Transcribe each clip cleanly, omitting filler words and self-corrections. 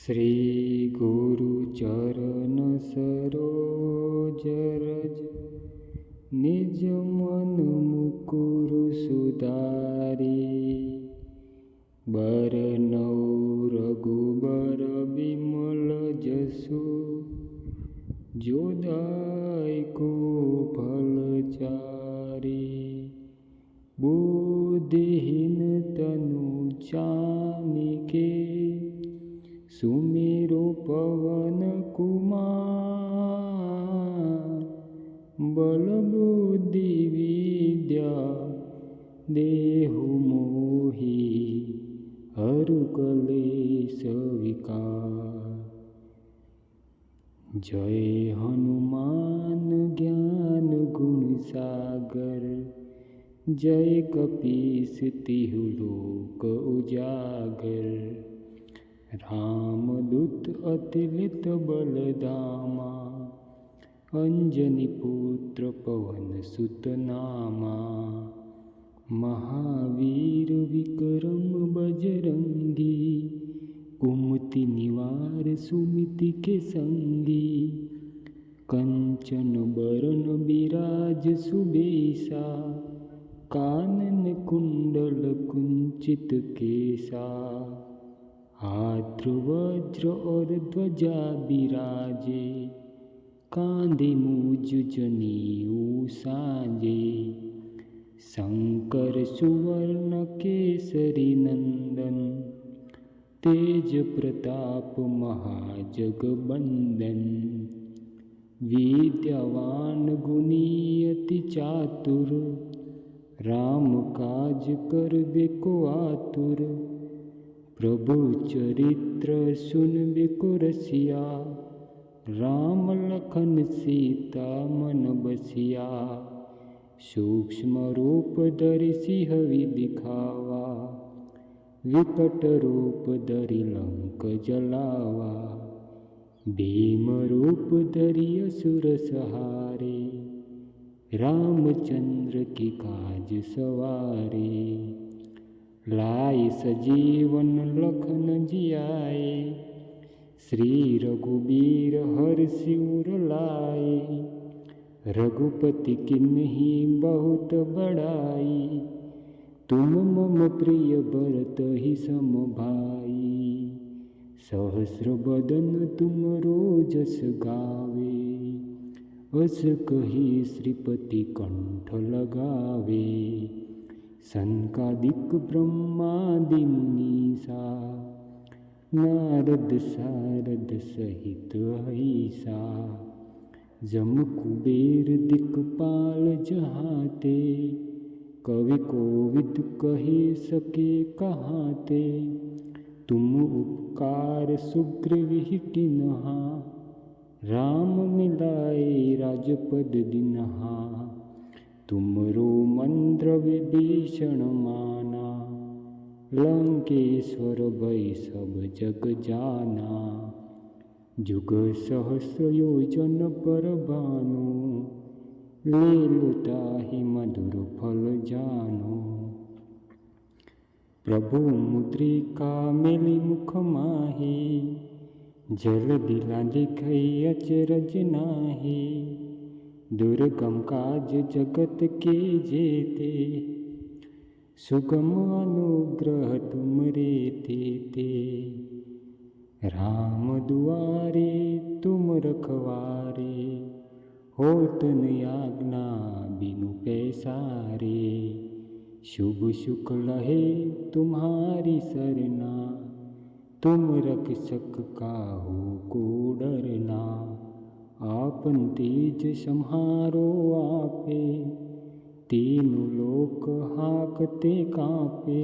श्री गुरु चरण सरोज रज, निज मन मुकुर सुधारी। बरनौ रघुबर विमल जसु, जो दायको फल चारि। बुद्धिहीन तनु जानिके, सुमिरो पवन कुमार। बल बुद्धि विद्या देहु मोहि, हरु कलेश विकार। जय हनुमान ज्ञान गुण सागर, जय कपीस तिहु लोक उजागर। रामदूत अतुलित बल धामा, अंजनी पुत्र पवन सुत नामा। महावीर विक्रम बजरंगी, कुमति निवार सुमति के संगी। कंचन बरन बिराज सुबेसा, कानन कुंडल कुंचित केसा। हाथ वज्र और ध्वजा बिराजे, कांधे मूज जनेऊ साजे। शंकर सुवर्ण केसरी नंदन, तेज प्रताप महाजगबंदन। विद्यावान गुणी अति चातुर, राम काज करबे को आतुर। प्रभु चरित्र सुनबे को रसिया, राम लखन सीता मन बसिया। सूक्ष्म रूप धरि सिंह दिखावा, विकट रूप धरि लंक जलावा। भीम रूप धरि असुर सहारे, रामचंद्र की काज सवारे। लाए सजीवन लखन जियाए, श्री रघुबीर हर्षि उर लाए। रघुपति किन्ही बहुत बड़ाई, तुम मम प्रिय भरत ही सम भाई। सहस्र बदन तुम रोजस गावे, अस कही श्रीपति कंठ लगावे। सनकादिक ब्रह्मादि मुनीसा, नारद सारद सहित अहिसा। जम कुबेर दिक्पाल जहाते, कवि कोविद कहे सके कहाते। तुम उपकार सुग्रीव कीन्हा, राम मिलाए राजपद दीन्हा। तुमरो मंत्र विभीषण माना, लंकेश्वर भय सब जग जाना। जुग सहस्र योजन पर भानु, ले ताहि मधुर फल जानो। प्रभु मुद्रिका मेली मुख माही, जल दिला दिखई अचरज नाही। दुर्गम काज जगत के जेते, सुगम अनुग्रह तुमरे तेते। राम दुआरे तुम रखवारे, होत न आज्ञा बिनु पैसारे। शुभ शुक लहे तुम्हारी सरना, तुम रक्षक काहू को डरना। आपन तेज सम्हारो आपे, तीनों लोक हाकते कांपे।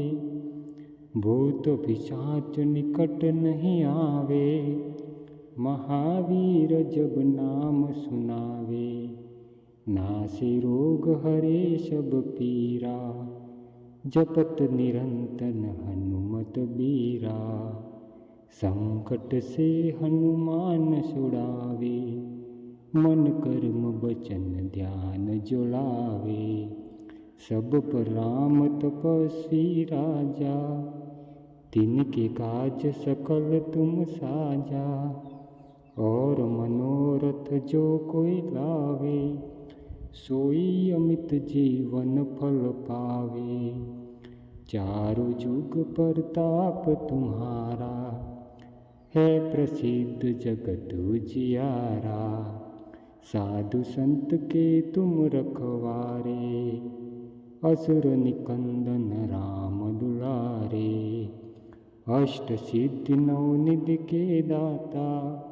भूत पिशाच निकट नहीं आवे, महावीर जब नाम सुनावे। नासे रोग हरे सब पीरा, जपत निरंतर हनुमत बीरा। संकट से हनुमान छुड़ावे, मन कर्म वचन ध्यान जुड़ावे। सब पर राम तपस्वी राजा, तिनके काज सकल तुम साजा, और मनोरथ जो कोई लावे, सोई अमित जीवन फल पावे। चारों जुग प्रताप तुम्हारा, है प्रसिद्ध जगत उजियारा। साधु संत के तुम रखवारे, असुर निकंदन राम दुलारे। अष्ट सिद्धि नवनिधि के दाता,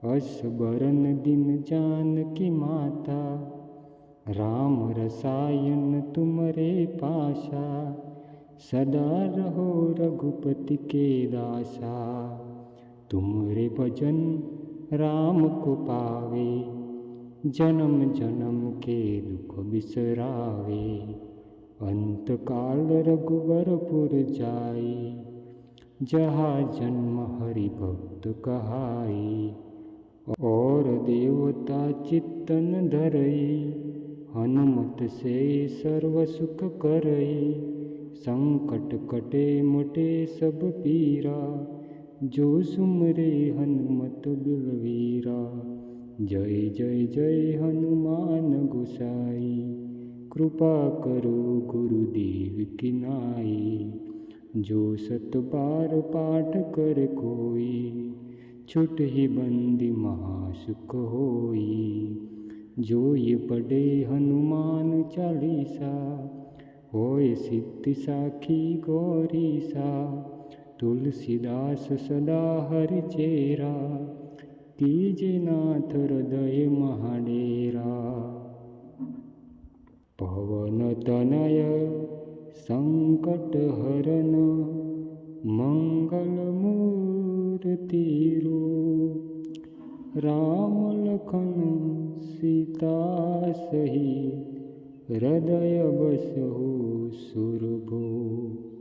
असबरन दिन जानकी माता। राम रसायन तुमरे पासा, सदा रहो रघुपति के दासा। तुमरे भजन राम को पावे, जन्म जन्म के दुख बिसरावे। अंत काल रघुबरपुर जाई, जहाँ जन्म हरि भक्त कहाई। और देवता चित्तन धरई, हनुमत से सर्व सुख करई। संकट कटे मोटे सब पीरा, जो सुमरे हनुमत बिलवीरा। जय जय जय हनुमान गोसाई, कृपा करो गुरुदेव की नाई। जो 100 बार पाठ कर कोई, छुट ही बंदी महासुख होई। जो ये पढ़े हनुमान चालीसा, होए सिद्धि साखी गौरीसा। तुलसीदास सदा हरि चेरा, कीजे नाथ हृदय महाडेरा। पवन तनय संकट हरन, मंगल मूर्ति रूप। राम लखन सीता सही, हृदय बसहु सुरभूप।